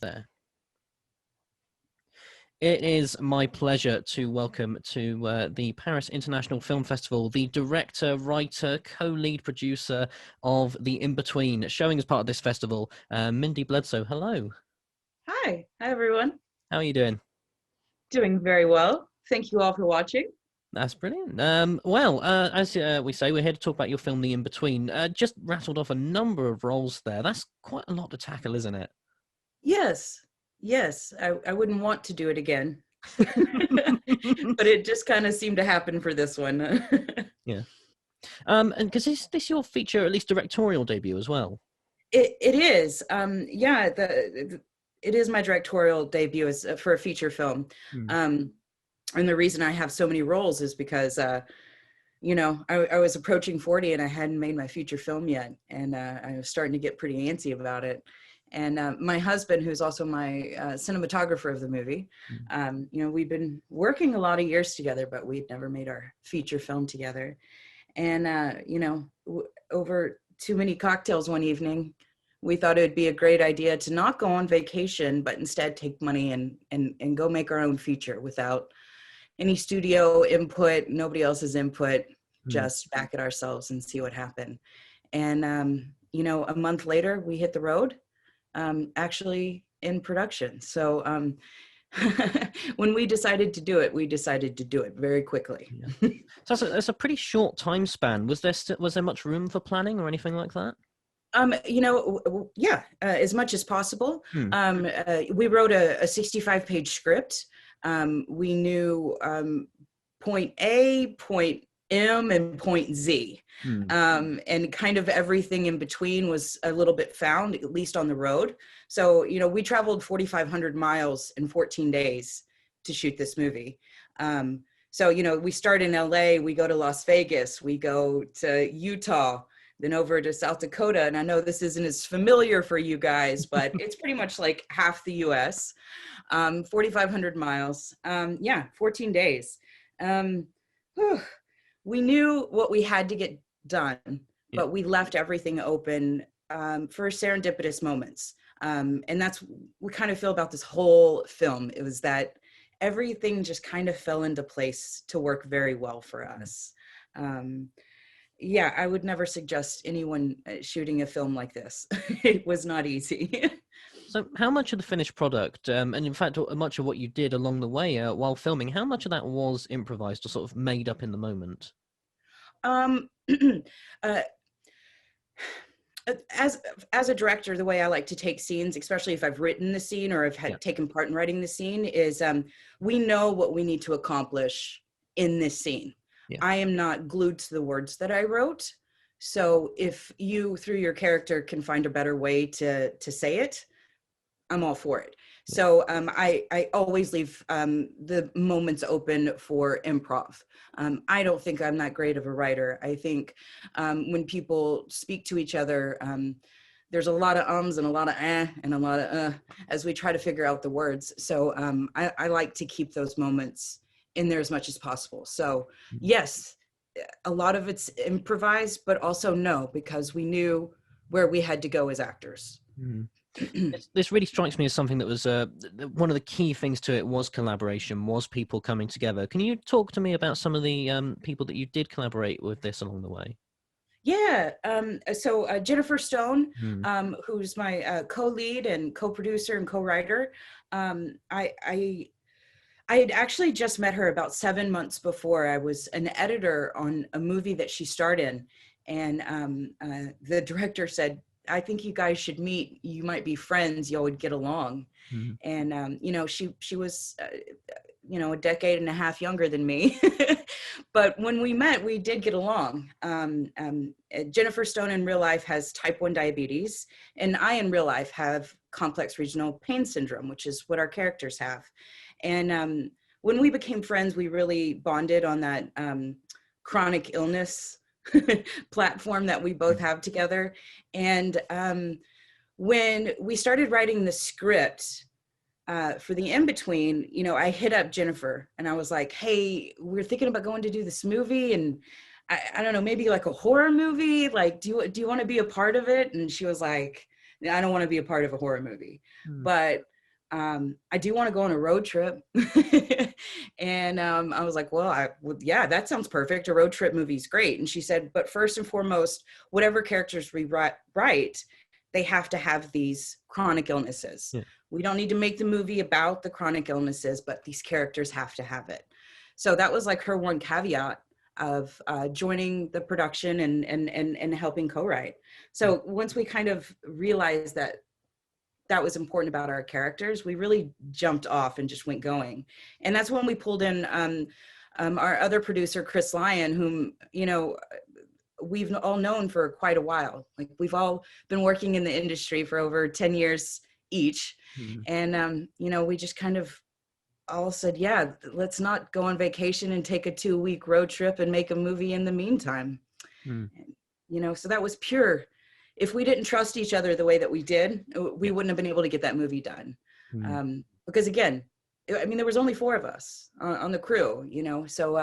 there. It is my pleasure to welcome to the Paris International Film Festival the director, writer, co-lead producer of The In-Between, showing as part of this festival, Mindy Bledsoe. Hello. Hi everyone. How are you doing? Doing very well. Thank you all for watching. That's brilliant. As we say, we're here to talk about your film, The In-Between. Just rattled off a number of roles there. That's quite a lot to tackle, isn't it? Yes, I wouldn't want to do it again, but it just kind of seemed to happen for this one. Yeah. And because is this your feature, at least directorial debut as well? It is. Yeah, it is my directorial debut as for a feature film. And the reason I have so many roles is because I was approaching 40 and I hadn't made my feature film yet, and I was starting to get pretty antsy about it. And my husband, who's also my cinematographer of the movie, we've been working a lot of years together, but we'd never made our feature film together. And over too many cocktails one evening, we thought it would be a great idea to not go on vacation, but instead take money and go make our own feature without any studio input, nobody else's input, just back it ourselves and see what happened. And, a month later, we hit the road, actually in production. So when we decided to do it very quickly. Yeah. So that's a pretty short time span. Was there much room for planning or anything like that? As much as possible. We wrote a 65-page script. We knew point A, point M, and point Z. And kind of everything in between was a little bit found, at least on the road. So, we traveled 4,500 miles in 14 days to shoot this movie. So, we start in LA, we go to Las Vegas, we go to Utah, then over to South Dakota. And I know this isn't as familiar for you guys, but it's pretty much like half the US, 4,500 miles. 14 days. We knew what we had to get done, but we left everything open for serendipitous moments. And that's what we kind of feel about this whole film. It was that everything just kind of fell into place to work very well for us. I would never suggest anyone shooting a film like this. It was not easy. So how much of the finished product, and in fact, much of what you did along the way while filming, how much of that was improvised or sort of made up in the moment? As a director, the way I like to take scenes, especially if I've written the scene or have taken part in writing the scene, is we know what we need to accomplish in this scene. Yeah. I am not glued to the words that I wrote. So if you, through your character, can find a better way to say it, I'm all for it. Yeah. So I always leave the moments open for improv. I don't think I'm that great of a writer. I think when people speak to each other, there's a lot of ums and a lot of and a lot of as we try to figure out the words. So I like to keep those moments in there as much as possible. So yes, a lot of it's improvised, but also no, because we knew where we had to go as actors. This really strikes me as something that was one of the key things to it was collaboration, was people coming together. Can you talk to me about some of the people that you did collaborate with this along the way? Yeah, so Jennifer Stone, who's my co-lead and co-producer and co-writer, I had actually just met her about 7 months before. I was an editor on a movie that she starred in, and the director said, I think you guys should meet. You might be friends. Y'all would get along. And, she was, a decade and a half younger than me. But when we met, we did get along. Jennifer Stone in real life has type 1 diabetes, and I in real life have complex regional pain syndrome, which is what our characters have. And when we became friends, we really bonded on that chronic illness platform that we both have together. And when we started writing the script for The In-Between, I hit up Jennifer and I was like, hey, we're thinking about going to do this movie, and I don't know, maybe like a horror movie, like, do you want to be a part of it? And she was like, I don't want to be a part of a horror movie, but I do want to go on a road trip. And I was like, well, yeah, that sounds perfect. A road trip movie is great. And she said, but first and foremost, whatever characters we write, they have to have these chronic illnesses. Yeah. We don't need to make the movie about the chronic illnesses, but these characters have to have it. So that was like her one caveat of joining the production and helping co-write. So once we kind of realized that was important about our characters, we really jumped off and just went going. And that's when we pulled in our other producer, Chris Lyon, whom, you know, we've all known for quite a while. Like, we've all been working in the industry for over 10 years each. And, you know, we just kind of all said, yeah, let's not go on vacation and take a 2-week road trip and make a movie in the meantime. You know, so that was pure. If we didn't trust each other the way that we did, we wouldn't have been able to get that movie done. Because again, I mean, there was only 4 of us on the crew, you know, so,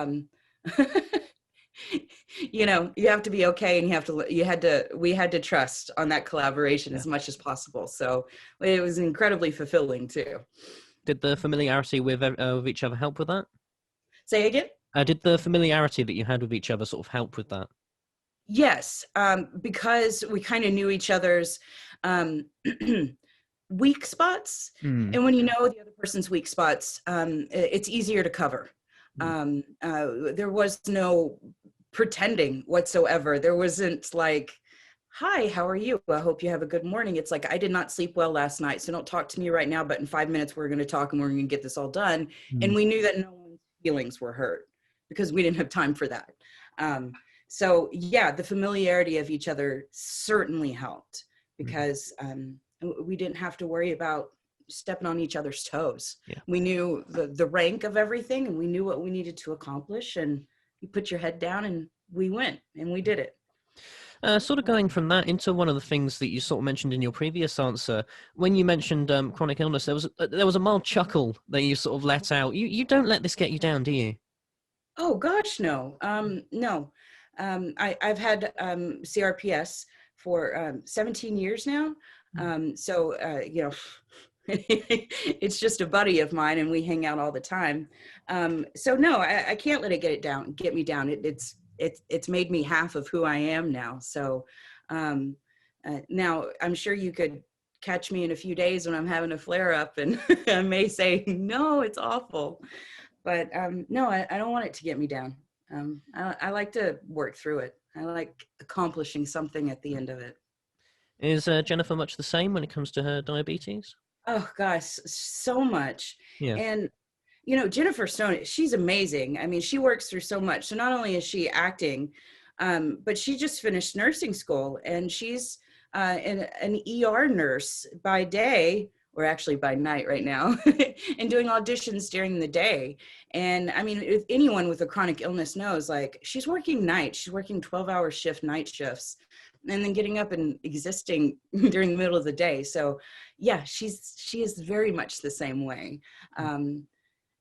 you know, you have to be okay, and we had to trust on that collaboration as much as possible. So it was incredibly fulfilling too. Did the familiarity with each other help with that? Say again? Did the familiarity that you had with each other sort of help with that? Yes, because we kind of knew each other's weak spots. And when you know the other person's weak spots, it's easier to cover. There was no pretending whatsoever. There wasn't like, hi, how are you? I hope you have a good morning. It's like, I did not sleep well last night, so don't talk to me right now, but in 5 minutes we're going to talk and we're going to get this all done. And we knew that no one's feelings were hurt because we didn't have time for that. So yeah, the familiarity of each other certainly helped, because we didn't have to worry about stepping on each other's toes. We knew the rank of everything, and we knew what we needed to accomplish, and you put your head down and we went and we did it. Sort of going from that into one of the things that you sort of mentioned in your previous answer, when you mentioned chronic illness, there was a mild chuckle that you sort of let out. You don't let this get you down, do you? Oh gosh, no. No. I've had CRPS for 17 years now. So, you know, it's just a buddy of mine, and we hang out all the time. So no, I can't let it get me down. It's made me half of who I am now. So now I'm sure you could catch me in a few days when I'm having a flare up, and I may say, no, it's awful. But no, I don't want it to get me down. I like to work through it. I like accomplishing something at the end of it. Is Jennifer much the same when it comes to her diabetes? Oh gosh, so much. Yeah. And you know, Jennifer Stone, she's amazing. I mean, she works through so much. So not only is she acting, but she just finished nursing school, and she's an ER nurse by day, or actually by night right now, and doing auditions during the day. And I mean, if anyone with a chronic illness knows, like, she's working nights, she's working 12-hour night shifts, and then getting up and existing during the middle of the day. So yeah, she is very much the same way.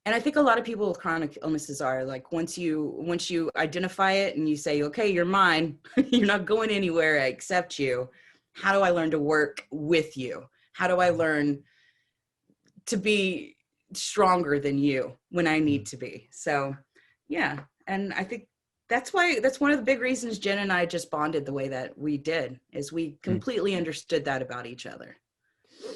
And I think a lot of people with chronic illnesses are like, once you identify it and you say, okay, you're mine, you're not going anywhere, I accept you. How do I learn to work with you? How do I learn to be stronger than you when I need to be? So yeah. And I think that's one of the big reasons Jen and I just bonded the way that we did, is we completely understood that about each other.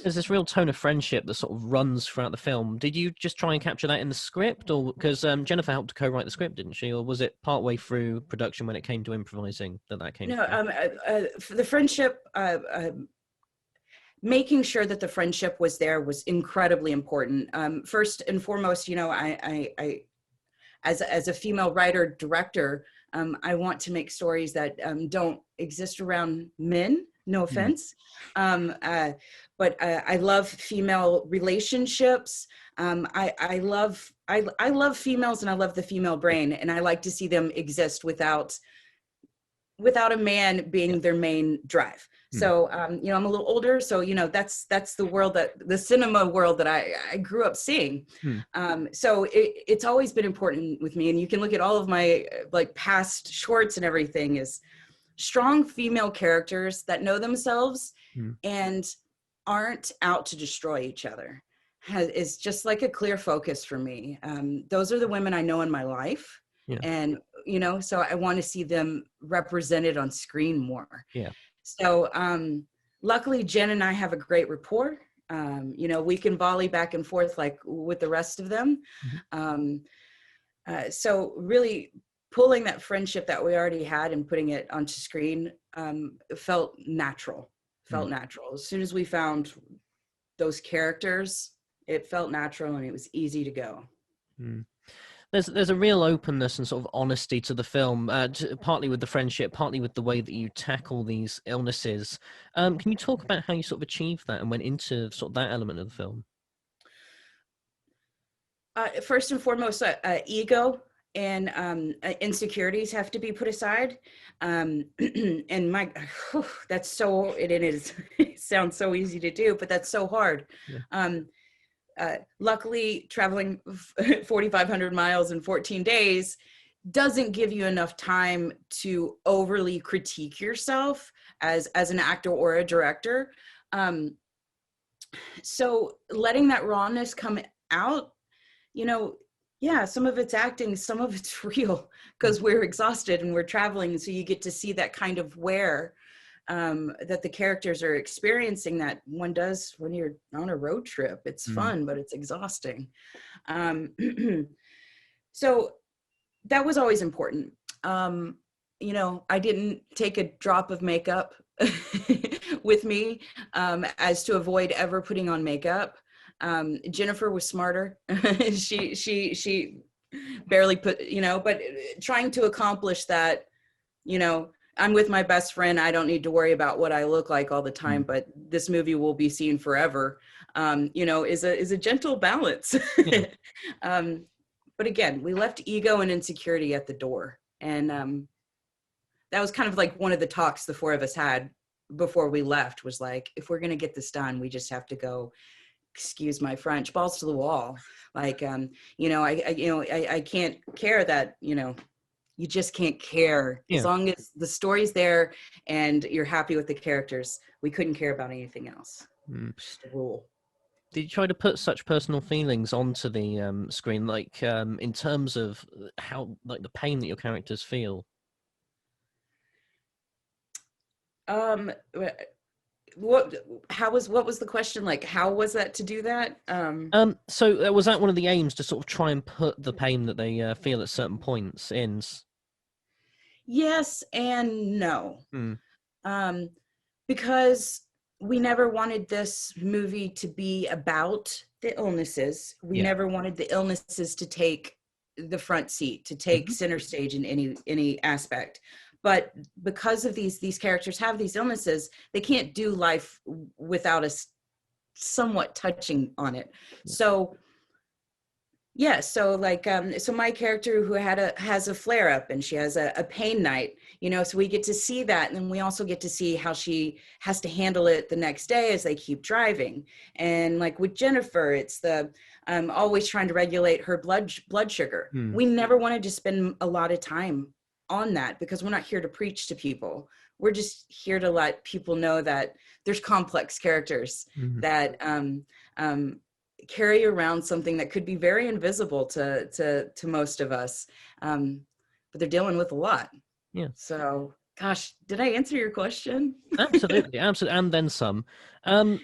There's this real tone of friendship that sort of runs throughout the film. Did you just try and capture that in the script, or because Jennifer helped to co-write the script, didn't she? Or was it partway through production when it came to improvising that came? No, the friendship, making sure that the friendship was there was incredibly important. First and foremost, you know, I as a female writer director, I want to make stories that don't exist around men. No offense. But I love female relationships. I love females, and I love the female brain, and I like to see them exist without a man being their main drive. So, you know, I'm a little older, so, you know, that's the cinema world that I grew up seeing. So it's always been important with me. And you can look at all of my like past shorts and everything, is strong female characters that know themselves and aren't out to destroy each other. is just like a clear focus for me. Those are the women I know in my life. Yeah. And, so I want to see them represented on screen more. Yeah. So luckily, Jen and I have a great rapport. We can volley back and forth like with the rest of them. So really pulling that friendship that we already had and putting it onto screen felt natural. As soon as we found those characters, it felt natural and it was easy to go. There's a real openness and sort of honesty to the film, partly with the friendship, partly with the way that you tackle these illnesses. Can you talk about how you sort of achieved that and went into sort of that element of the film? First and foremost, ego and insecurities have to be put aside. And that's so, it is, it sounds so easy to do, but that's so hard. Yeah. Luckily, traveling 4,500 miles in 14 days doesn't give you enough time to overly critique yourself as an actor or a director. So letting that rawness come out, some of it's acting, some of it's real because we're exhausted and we're traveling. So you get to see that kind of wear that the characters are experiencing that one does when you're on a road trip. It's fun, but it's exhausting. So that was always important. I didn't take a drop of makeup with me as to avoid ever putting on makeup. Jennifer was smarter. she barely put, but trying to accomplish that, I'm with my best friend. I don't need to worry about what I look like all the time, but this movie will be seen forever, is a gentle balance. Yeah. But again, we left ego and insecurity at the door. And that was kind of like one of the talks the four of us had before we left was like, if we're going to get this done, we just have to go, excuse my French, balls to the wall. Like, I can't care that, you just can't care. Yeah. As long as the story's there and you're happy with the characters, we couldn't care about anything else. Just a rule. Did you try to put such personal feelings onto the screen, like in terms of how, like the pain that your characters feel? What was the question? Like, how was that to do that? So was that one of the aims, to sort of try and put the pain that they feel at certain points in? Yes and no. Because we never wanted this movie to be about the illnesses. We never wanted the illnesses to take the front seat, to take center stage in any aspect. But because of these characters have these illnesses, they can't do life without us somewhat touching on it. So so like so my character who has a flare up and she has a pain night, so we get to see that, and then we also get to see how she has to handle it the next day as they keep driving. And like with Jennifer, it's the always trying to regulate her blood sugar. We never wanted to spend a lot of time on that because we're not here to preach to people. We're just here to let people know that there's complex characters that carry around something that could be very invisible to most of us, but they're dealing with a lot. Yeah. So, gosh, did I answer your question? Absolutely, and then some. when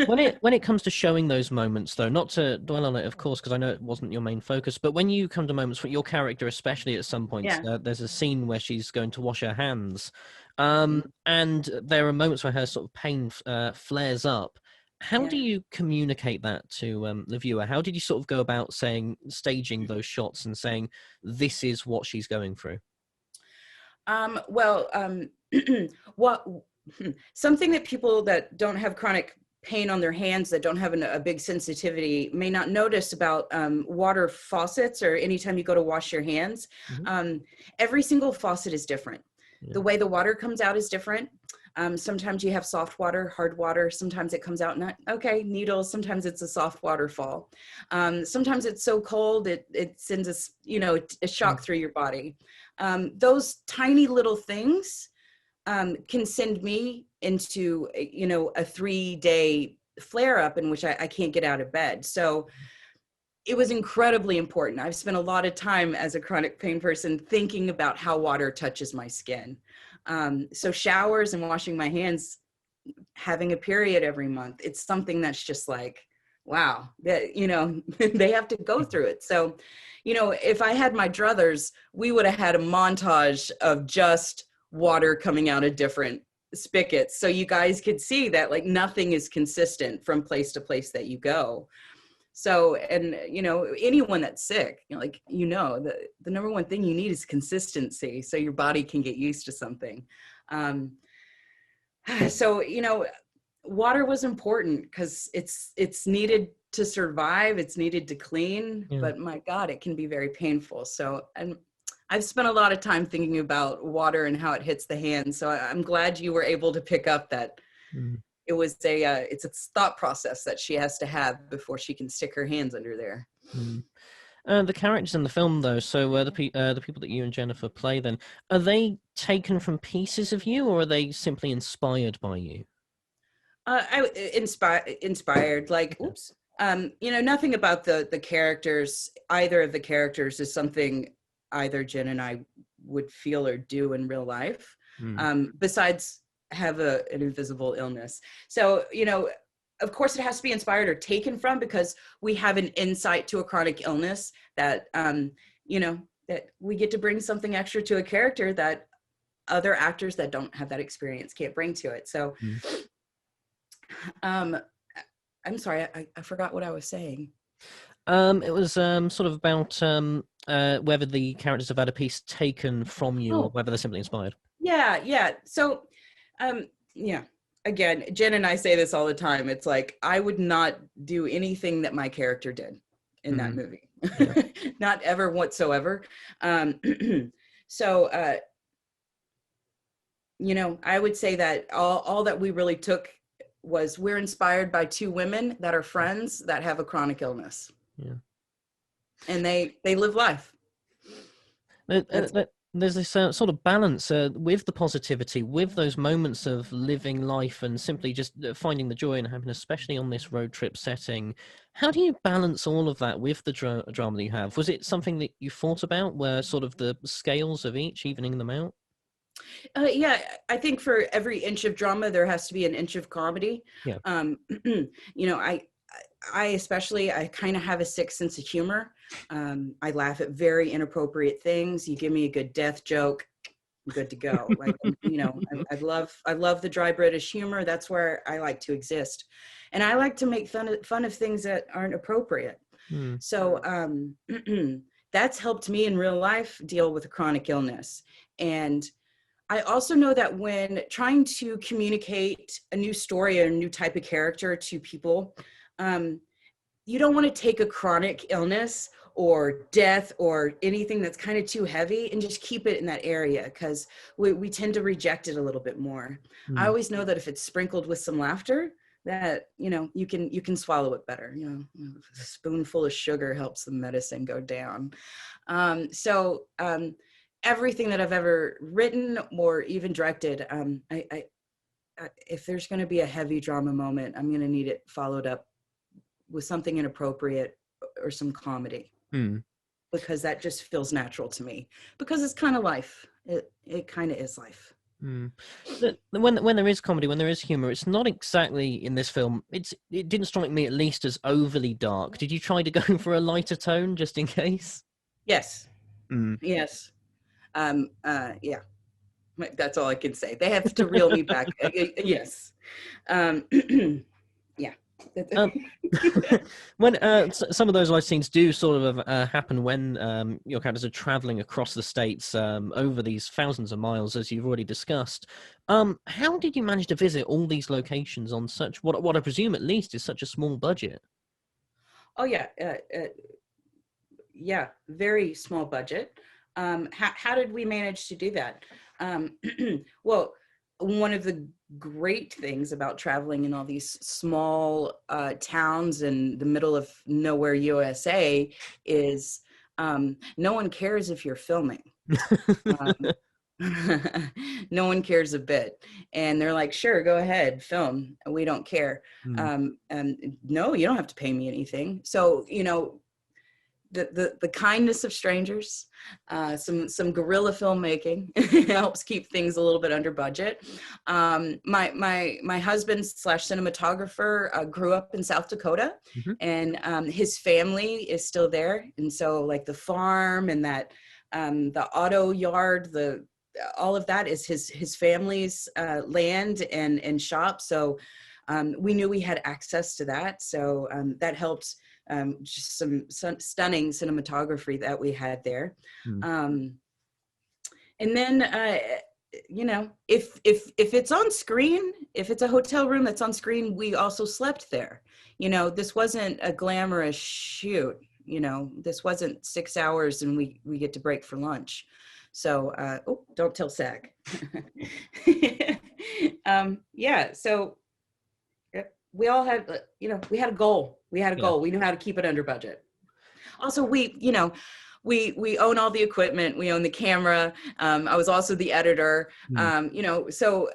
it comes to showing those moments, though, not to dwell on it, of course, because I know it wasn't your main focus, but when you come to moments, for your character especially, at some points, there's a scene where she's going to wash her hands, and there are moments where her sort of pain flares up. How do you communicate that to the viewer? How did you sort of go about staging those shots and saying, this is what she's going through? Something that people that don't have chronic pain on their hands, that don't have a big sensitivity, may not notice about water faucets or anytime you go to wash your hands. Every single faucet is different. The way the water comes out is different. Sometimes you have soft water, hard water. Sometimes it comes out needles. Sometimes it's a soft waterfall. Sometimes it's so cold it sends a shock through your body. Those tiny little things can send me into a 3-day flare up in which I can't get out of bed. So it was incredibly important. I've spent a lot of time as a chronic pain person thinking about how water touches my skin. So showers and washing my hands, having a period every month, it's something that's just like, wow, that, you know, they have to go through it. So, you know, if I had my druthers, we would have had a montage of just water coming out of different spigots. So you guys could see that like nothing is consistent from place to place that you go. So, and, you know, anyone that's sick, you know, like, you know, the number one thing you need is consistency so your body can get used to something. So, you know, water was important because it's needed to survive. It's needed to clean, but my God, it can be very painful. So, and I've spent a lot of time thinking about water and how it hits the hands. So I'm glad you were able to pick up that. It was it's a thought process that she has to have before she can stick her hands under there. The characters in the film, though, so the people that you and Jennifer play, then, are they taken from pieces of you, or are they simply inspired by you? Inspired, like, oops. You know, nothing about the characters, either of the characters, is something either Jen and I would feel or do in real life. Besides have an invisible illness. So, you know, of course it has to be inspired or taken from, because we have an insight to a chronic illness that, you know, that we get to bring something extra to a character that other actors that don't have that experience can't bring to it. So, I'm sorry, I forgot what I was saying. It was sort of about whether the characters have had a piece taken from you or whether they're simply inspired. Yeah. So, yeah, again, Jen and I say this all the time. It's like, I would not do anything that my character did in that movie. Not ever whatsoever. So, you know, I would say that all that we really took was we're inspired by two women that are friends that have a chronic illness. And they live life. There's this sort of balance with the positivity, with those moments of living life and simply just finding the joy and happiness, especially on this road trip setting. How do you balance all of that with the drama that you have? Was it something that you thought about, where sort of the scales of each, evening them out? Yeah, I think for every inch of drama, there has to be an inch of comedy. Yeah. You know, I especially, I kind of have a sick sense of humor. I laugh at very inappropriate things. You give me a good death joke, I'm good to go. Like, you know, I love the dry British humor. That's where I like to exist. And I like to make fun of things that aren't appropriate. So that's helped me in real life deal with a chronic illness. And I also know that when trying to communicate a new story or a new type of character to people, you don't want to take a chronic illness or death or anything that's kind of too heavy and just keep it in that area, because we tend to reject it a little bit more. I always know that if it's sprinkled with some laughter, that, you know, you can swallow it better. You know, a spoonful of sugar helps the medicine go down. So everything that I've ever written or even directed, if there's going to be a heavy drama moment, I'm going to need it followed up with something inappropriate or some comedy, because that just feels natural to me, because it's kind of life. It kind of is life. When there is comedy, when there is humor, it's not exactly in this film. It didn't strike me, at least, as overly dark. Did you try to go for a lighter tone just in case? Yes. Yes. Yeah. That's all I can say. They have to reel me back. Yes. Yeah. When some of those life scenes do sort of happen when your characters are traveling across the states over these thousands of miles, as you've already discussed, how did you manage to visit all these locations on such what I presume at least is such a small budget? Oh yeah, yeah, very small budget. How did we manage to do that? Well, one of the great things about traveling in all these small towns in the middle of nowhere USA is no one cares if you're filming. No one cares a bit. And they're like, sure, go ahead, film. We don't care. And no, you don't have to pay me anything. So, the kindness of strangers, some guerrilla filmmaking helps keep things a little bit under budget. My husband / cinematographer grew up in South Dakota, and his family is still there. And so like the farm and that the auto yard, all of that is his family's land and shop. So we knew we had access to that. So that helped. Just some stunning cinematography that we had there. And then, if it's on screen, if it's a hotel room that's on screen, we also slept there. This wasn't a glamorous shoot. This wasn't 6 hours and we get to break for lunch. So, don't tell SAG. So we all had, we had a goal. We had a goal. We knew how to keep it under budget. Also, we own all the equipment. We own the camera. I was also the editor. So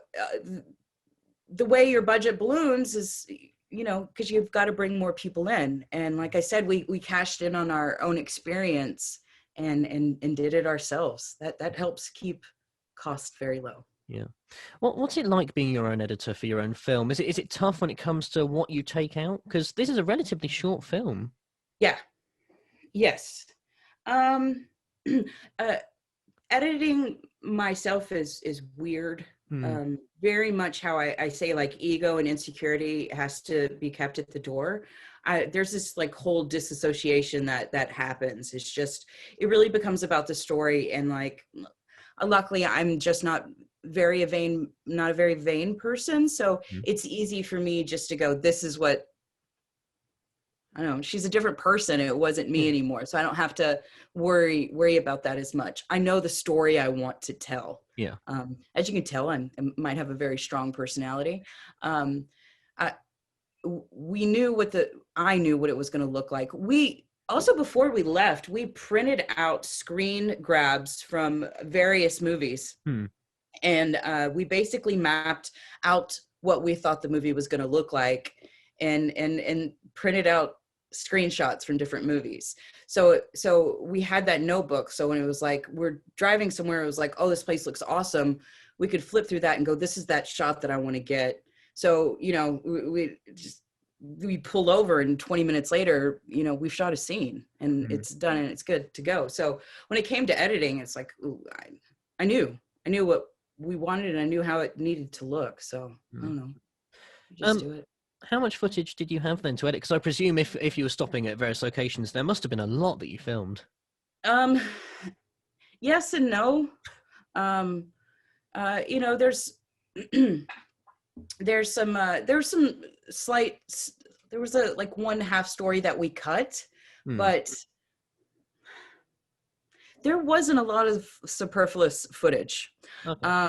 the way your budget balloons is, because you've got to bring more people in. And like I said, we cashed in on our own experience and did it ourselves. That helps keep costs very low. Yeah. What's it like being your own editor for your own film? Is it tough when it comes to what you take out? Because this is a relatively short film. Yeah. Yes. Editing myself is weird. Very much how I say like ego and insecurity has to be kept at the door. There's this like whole disassociation that happens. It's just, it really becomes about the story. And like, luckily I'm just not a very vain person. So it's easy for me just to go, this is what, I don't know, she's a different person. It wasn't me anymore. So I don't have to worry about that as much. I know the story I want to tell. Yeah. As you can tell, I might have a very strong personality. I knew what it was going to look like. Also, before we left, we printed out screen grabs from various movies. And we basically mapped out what we thought the movie was going to look like and printed out screenshots from different movies. So we had that notebook. So when it was like, we're driving somewhere, it was like, oh, this place looks awesome. We could flip through that and go, this is that shot that I want to get. So, we pull over and 20 minutes later, we've shot a scene and it's done and it's good to go. So when it came to editing, it's like, ooh, I knew what we wanted and I knew how it needed to look. So I don't know, just do it. How much footage did you have then to edit? Because I presume if you were stopping at various locations, there must have been a lot that you filmed. Yes and no. There's some slight, there was a like 1/2 story that we cut, but there wasn't a lot of superfluous footage. Okay.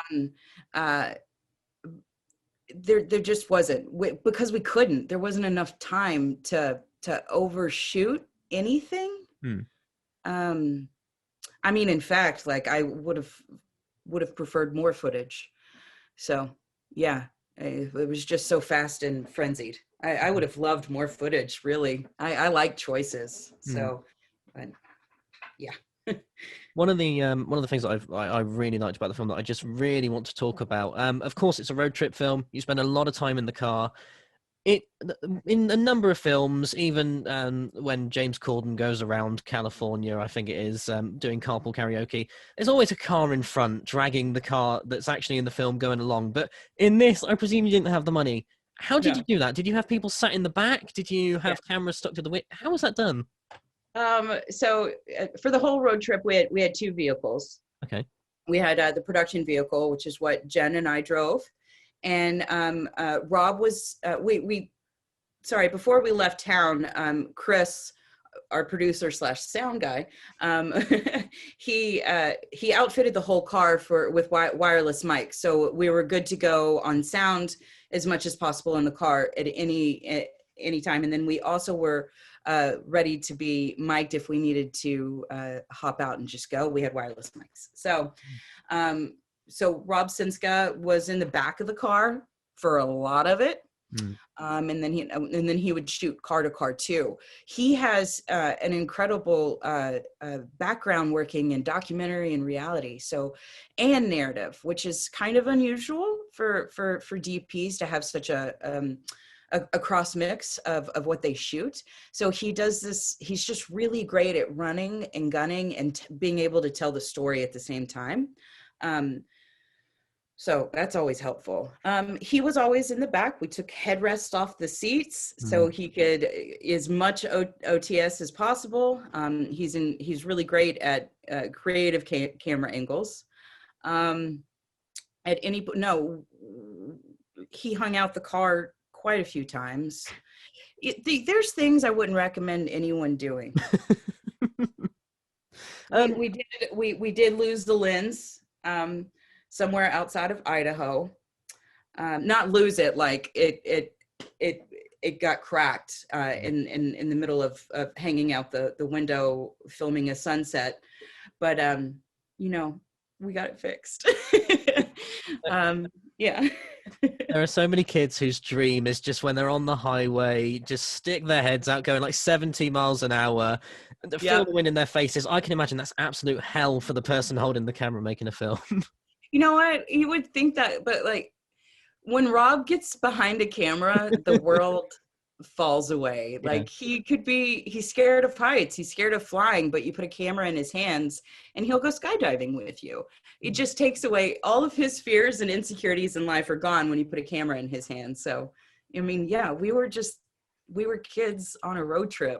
There just wasn't, because we couldn't. There wasn't enough time to overshoot anything. I mean, in fact, like I would have preferred more footage. So yeah, it was just so fast and frenzied. I would have loved more footage, really. I like choices. So, but yeah. One of the things that I really liked about the film that I just really want to talk about, of course, it's a road trip film. You spend a lot of time in the car. In a number of films, even when James Corden goes around California, I think it is, doing carpool karaoke, there's always a car in front dragging the car that's actually in the film going along. But in this, I presume you didn't have the money. How did you do that? Did you have people sat in the back? Did you have cameras stuck to the window? How was that done? So for the whole road trip, we had 2 vehicles. Okay. We had the production vehicle, which is what Jen and I drove. And Rob was, before we left town, Chris, our producer / sound guy, he outfitted the whole car with wireless mics. So we were good to go on sound as much as possible in the car at any time. And then we also were ready to be mic'd if we needed to hop out and just go. We had wireless mics. So so Rob Sinska was in the back of the car for a lot of it. And then he would shoot car to car too. He has an incredible background working in documentary and reality, and narrative, which is kind of unusual for DPs to have such a cross mix of what they shoot. So he does this. He's just really great at running and gunning and being able to tell the story at the same time. So that's always helpful. He was always in the back. We took headrests off the seats so he could as much OTS as possible. He's really great at creative camera angles. He hung out the car quite a few times. There's things I wouldn't recommend anyone doing. We did lose the lens. Somewhere outside of Idaho, not lose it, like it got cracked in the middle of hanging out the window filming a sunset, but we got it fixed. Yeah. There are so many kids whose dream is just when they're on the highway, just stick their heads out going like 70 miles an hour, and feel the wind in their faces. I can imagine that's absolute hell for the person holding the camera making a film. You know what? You would think that, but like when Rob gets behind a camera, the world falls away. Yeah. Like he's scared of heights, he's scared of flying, but you put a camera in his hands and he'll go skydiving with you. It just takes away all of his fears and insecurities in life are gone when you put a camera in his hands. So, I mean, yeah, we were kids on a road trip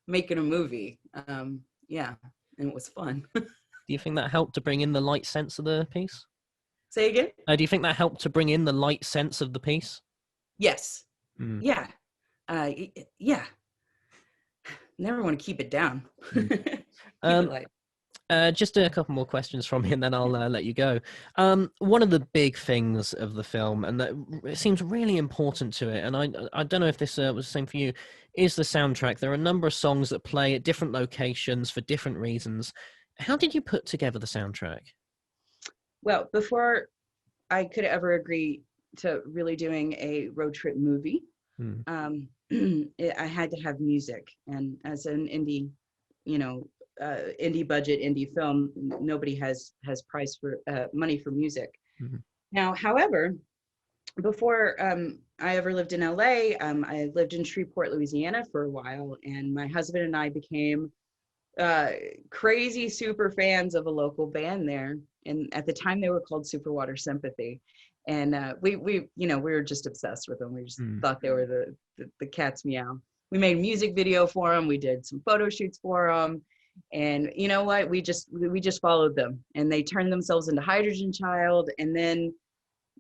making a movie. And it was fun. Do you think that helped to bring in the light sense of the piece? Say again? Do you think that helped to bring in the light sense of the piece? Yes. Yeah. Yeah. Never want to keep it down. Keep it light. Just a couple more questions from me and then I'll let you go. One of the big things of the film, and that it seems really important to it, and I don't know if this was the same for you, is the soundtrack. There are a number of songs that play at different locations for different reasons. How did you put together the soundtrack? Well, before I could ever agree to really doing a road trip movie, I had to have music. And as an indie, indie budget, indie film, nobody has price for money for music. Now, however, before I ever lived in LA, I lived in Shreveport, Louisiana for a while, and my husband and I became crazy super fans of a local band there, and at the time they were called Superwater Sympathy, and we were just obsessed with them. We just thought they were the cat's meow. We made a music video for them, we did some photo shoots for them, and you know what, we just followed them, and they turned themselves into Hydrogen Child, and then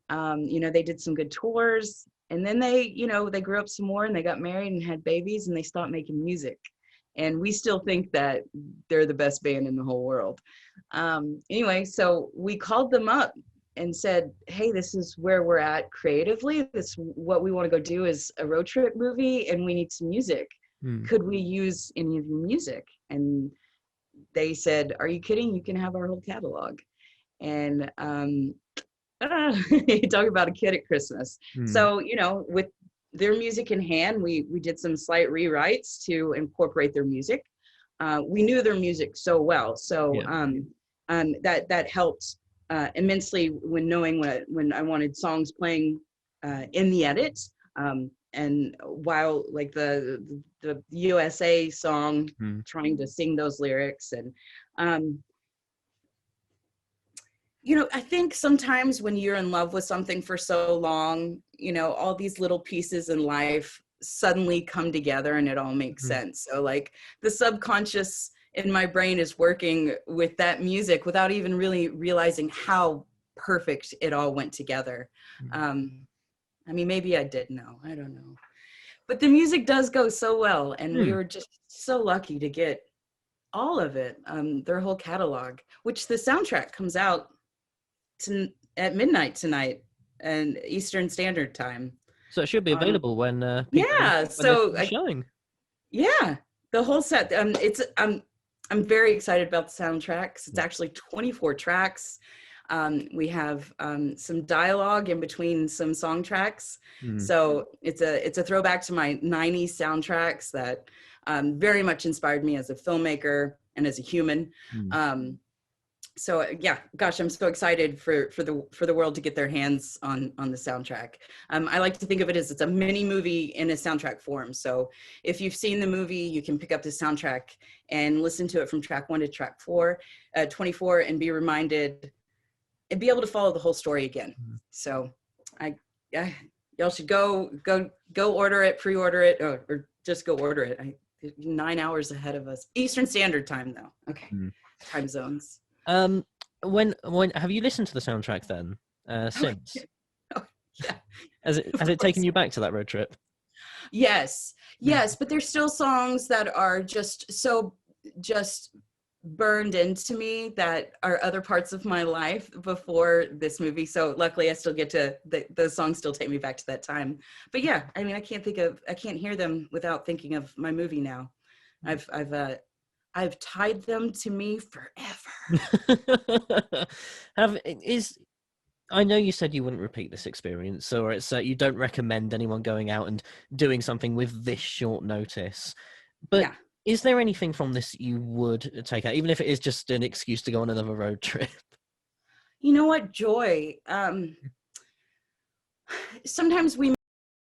they did some good tours, and then they grew up some more and they got married and had babies and they stopped making music. And we still think that they're the best band in the whole world. Anyway, so we called them up and said, hey, this is where we're at creatively. What we want to go do is a road trip movie and we need some music. Could we use any of your music? And they said, are you kidding? You can have our whole catalog. And talk about a kid at Christmas. So, with their music in hand, we did some slight rewrites to incorporate their music. We knew their music so well, so that helped immensely when knowing when I wanted songs playing in the edit, and while like the USA song, trying to sing those lyrics. And I think sometimes when you're in love with something for so long, all these little pieces in life suddenly come together and it all makes sense. So like the subconscious in my brain is working with that music without even really realizing how perfect it all went together. I mean, maybe I did know, I don't know. But the music does go so well, and we were just so lucky to get all of it, their whole catalog, which the soundtrack comes out at midnight tonight and Eastern Standard Time. So it should be available when showing. Yeah, the whole set. I'm very excited about the soundtrack. It's actually 24 tracks. We have some dialogue in between some song tracks. Mm. So it's a throwback to my 90s soundtracks that very much inspired me as a filmmaker and as a human. Mm. So yeah, gosh, I'm so excited for the world to get their hands on the soundtrack. I like to think of it as it's a mini movie in a soundtrack form. So if you've seen the movie, you can pick up the soundtrack and listen to it from track 1 to track 24, and be reminded and be able to follow the whole story again. So y'all should go order it, pre-order it, or just go order it. 9 hours ahead of us, Eastern Standard Time though. Okay, time zones. When have you listened to the soundtrack then since? Yeah. Has it taken you back to that road trip? Yes, but there's still songs that are just burned into me that are other parts of my life before this movie. So luckily I still get to, those songs still take me back to that time. But yeah, I mean, I can't hear them without thinking of my movie now. I've tied them to me forever. I know you said you wouldn't repeat this experience, or it's you don't recommend anyone going out and doing something with this short notice. But yeah. Is there anything from this you would take out, even if it is just an excuse to go on another road trip? You know what? Joy. Sometimes we